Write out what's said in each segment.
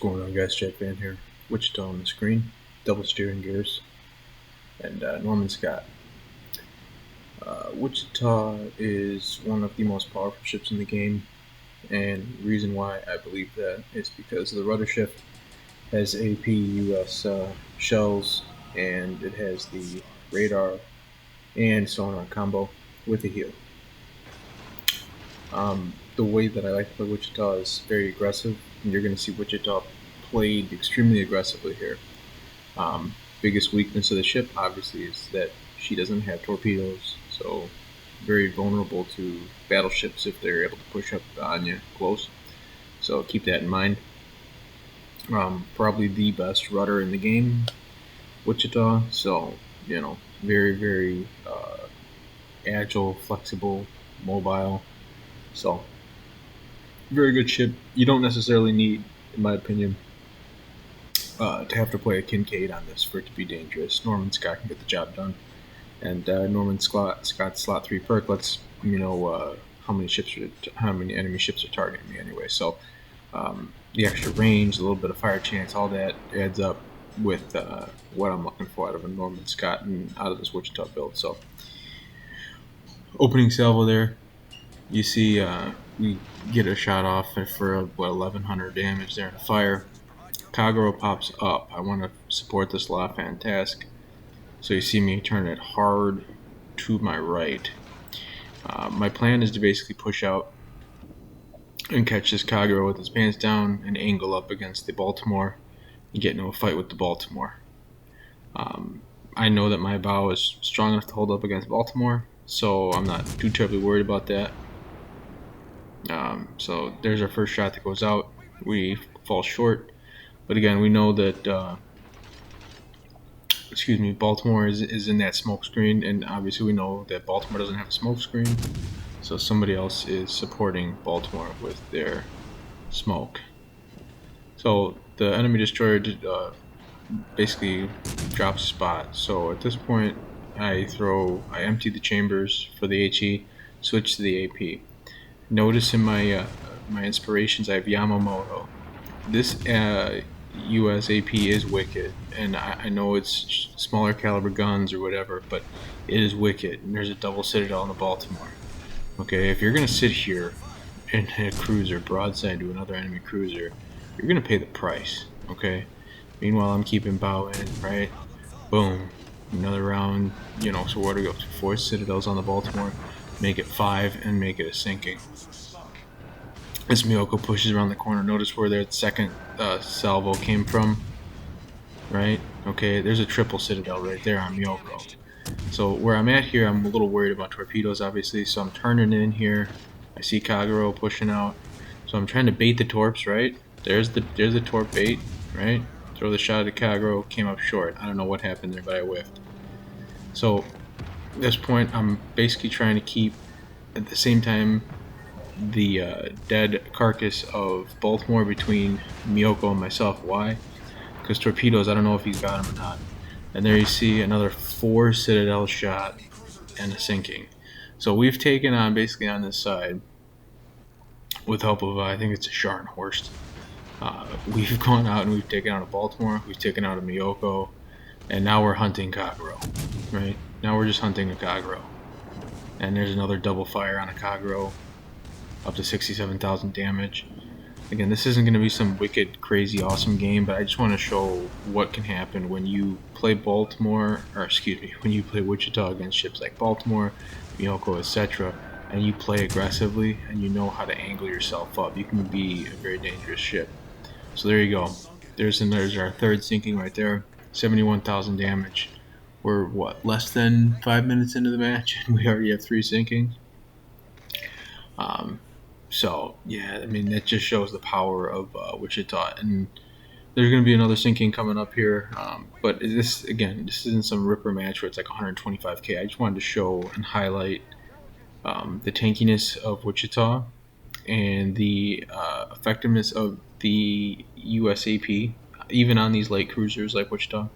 going on, guys? Jack Van here. Wichita on the screen, double steering gears, and Norman Scott. Wichita is one of the most powerful ships in the game, and the reason why I believe that is because the rudder shift has AP-US shells, and it has the radar and sonar combo with a heel. The way that I like to play Wichita is very aggressive, and you're going to see Wichita played extremely aggressively here. Biggest weakness of the ship, obviously, is that she doesn't have torpedoes, so very vulnerable to battleships if they're able to push up on you close. So keep that in mind. Probably the best rudder in the game, Wichita. So very, very agile, flexible, mobile. So very good ship. You don't necessarily need, in my opinion, to have to play a Kincaid on this for it to be dangerous. Norman Scott can get the job done, and Norman Scott's slot 3 perk lets me know how many enemy ships are targeting me anyway. So the extra range, a little bit of fire chance, all that adds up with what I'm looking for out of a Norman Scott and out of this Wichita build. So opening salvo there, you see we get a shot off for 1100 damage there in a fire. Kagero pops up. I want to support this La Fantasque. So you see me turn it hard to my right. My plan is to basically push out and catch this Kagero with his pants down and angle up against the Baltimore and get into a fight with the Baltimore. I know that my bow is strong enough to hold up against Baltimore, so I'm not too terribly worried about that. So there's our first shot that goes out. We fall short. But again, we know that Baltimore is in that smoke screen, and obviously we know that Baltimore doesn't have a smoke screen, so somebody else is supporting Baltimore with their smoke. So the enemy destroyer basically drops a spot. So at this point, I empty the chambers for the HE, switch to the AP. Notice in my inspirations, I have Yamamoto. This US AP is wicked, and I know it's smaller caliber guns or whatever, but it is wicked, and there's a double Citadel in the Baltimore. Okay, if you're going to sit here in a cruiser broadside to another enemy cruiser, you're going to pay the price, okay? Meanwhile, I'm keeping bow in, right? Boom. Another round, so what do we go to? 4 Citadels on the Baltimore, make it 5, and make it a sinking. This Miyoko pushes around the corner. Notice where their second salvo came from, right? Okay, there's a triple Citadel right there on Miyoko. So where I'm at here, I'm a little worried about torpedoes, obviously, so I'm turning in here. I see Kagero pushing out. So I'm trying to bait the torps, right? There's the torp bait, right? Throw the shot at Kagero, came up short. I don't know what happened there, but I whiffed. So at this point, I'm basically trying to keep, at the same time, the dead carcass of Baltimore between Miyoko and myself. Why? Because torpedoes, I don't know if he's got them or not. And there you see another 4 Citadel shot and a sinking. So we've taken on, basically on this side, with help of, I think it's a Scharnhorst, we've gone out and we've taken out a Baltimore, we've taken out a Miyoko, and now we're hunting Kagero, right? Now we're just hunting a Kagero. And there's another double fire on a Kagero, up to 67,000 damage. Again, this isn't going to be some wicked, crazy, awesome game, but I just want to show what can happen when you play when you play Wichita against ships like Baltimore, Miyoko, etc., and you play aggressively and you know how to angle yourself up. You can be a very dangerous ship. So there you go. There's our third sinking right there, 71,000 damage. We're less than 5 minutes into the match, and we already have 3 sinkings. So yeah, I mean, that just shows the power of Wichita, and there's going to be another sinking coming up here. But this isn't some ripper match where it's like 125k. I just wanted to show and highlight the tankiness of Wichita and the effectiveness of the USAP, even on these light cruisers like Wichita,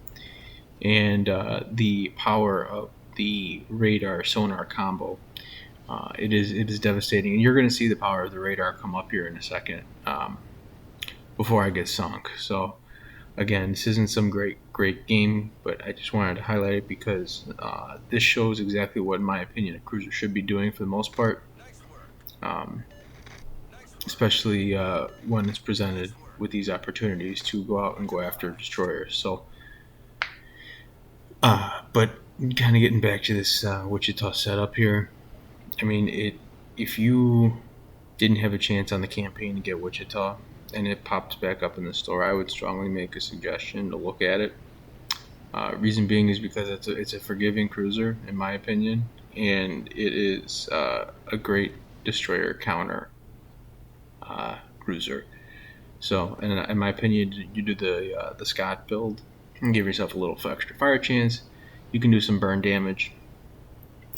and the power of the radar sonar combo. It is devastating, and you're going to see the power of the radar come up here in a second. before I get sunk. So again, this isn't some great game, but I just wanted to highlight it because this shows exactly what, in my opinion, a cruiser should be doing for the most part, um, especially when it's presented with these opportunities to go out and go after destroyers. So, but kind of getting back to this Wichita setup here, I mean, if you didn't have a chance on the campaign to get Wichita and it pops back up in the store, I would strongly make a suggestion to look at it. Reason being is because it's a forgiving cruiser, in my opinion, and it is a great destroyer counter cruiser. So, in my opinion, you do the Scott build and give yourself a little extra fire chance. You can do some burn damage.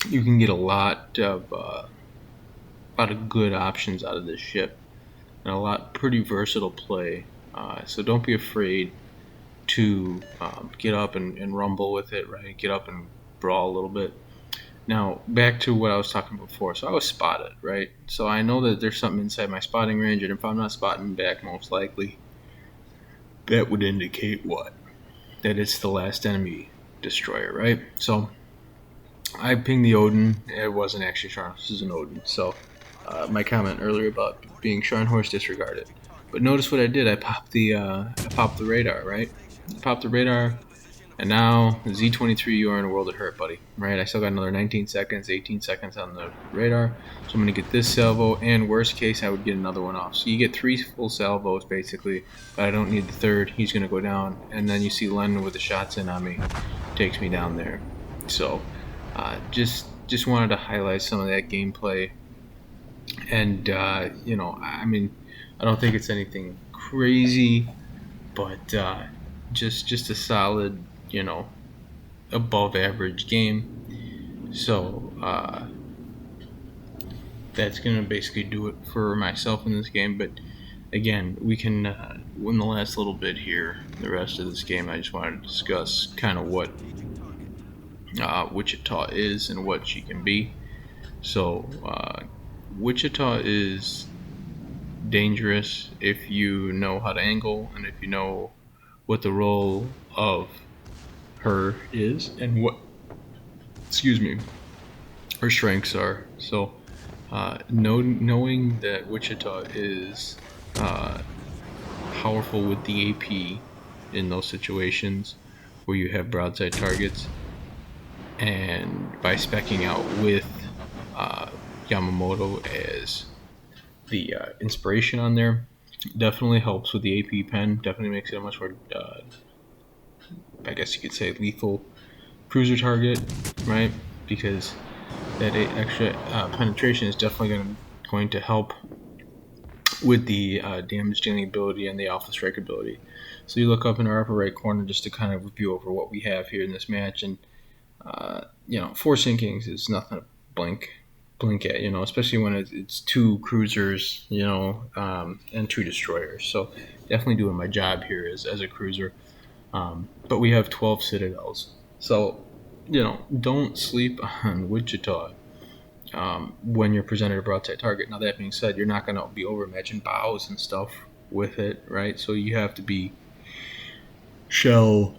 You can get a lot of good options out of this ship, and a lot pretty versatile play. So don't be afraid to get up and rumble with it, right? Get up and brawl a little bit. Now, back to what I was talking about before. So I was spotted, right? So I know that there's something inside my spotting range, and if I'm not spotting back, most likely, that would indicate what? That it's the last enemy destroyer, right? So I pinged the Odin. It wasn't actually Sharn. This is an Odin. So my comment earlier about being Scharnhorst disregarded. But notice what I did. I popped the radar, right? I popped the radar, and now Z23, you are in a world of hurt, buddy. Right? I still got another 19 seconds, 18 seconds on the radar. So I'm gonna get this salvo, and worst case, I would get another one off. So you get 3 full salvos basically, but I don't need the third. He's gonna go down, and then you see Lennon with the shots in on me, takes me down there. So just wanted to highlight some of that gameplay. And I mean, I don't think it's anything crazy, but just a solid, above average game. So that's gonna basically do it for myself in this game. But again, we can in the last little bit here, the rest of this game, I just wanted to discuss kind of what Wichita is and what she can be. So Wichita is dangerous if you know how to angle and if you know what the role of her is and what her strengths are. So knowing that Wichita is powerful with the AP in those situations where you have broadside targets, and by specking out with Yamamoto as the inspiration on there, definitely helps with the AP pen. Definitely makes it a much more, I guess you could say, lethal cruiser target, right? Because that extra penetration is definitely going to help with the damage dealing ability and the alpha strike ability. So you look up in our upper right corner just to kind of review over what we have here in this match, and 4 sinkings is nothing to blink at, especially when it's 2 cruisers, and 2 destroyers. So definitely doing my job here as a cruiser. But we have 12 citadels. So, don't sleep on Wichita when you're presented a broadside target. Now, that being said, you're not going to be overmatching bows and stuff with it, right? So you have to be shell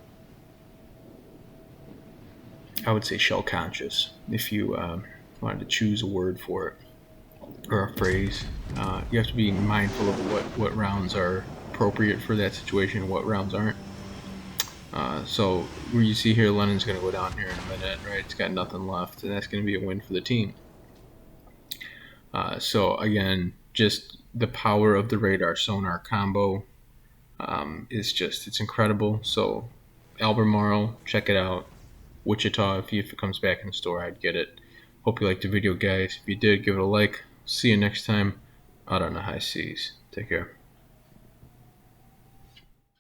conscious, if you wanted to choose a word for it or a phrase. You have to be mindful of what rounds are appropriate for that situation and what rounds aren't. So where you see here, Lennon's going to go down here in a minute, right? It's got nothing left, and that's going to be a win for the team. So again, just the power of the radar sonar combo it's incredible. So Albemarle, check it out. Wichita, if it comes back in the store, I'd get it. Hope you liked the video, guys. If you did, give it a like. See you next time out on the high seas. Take care.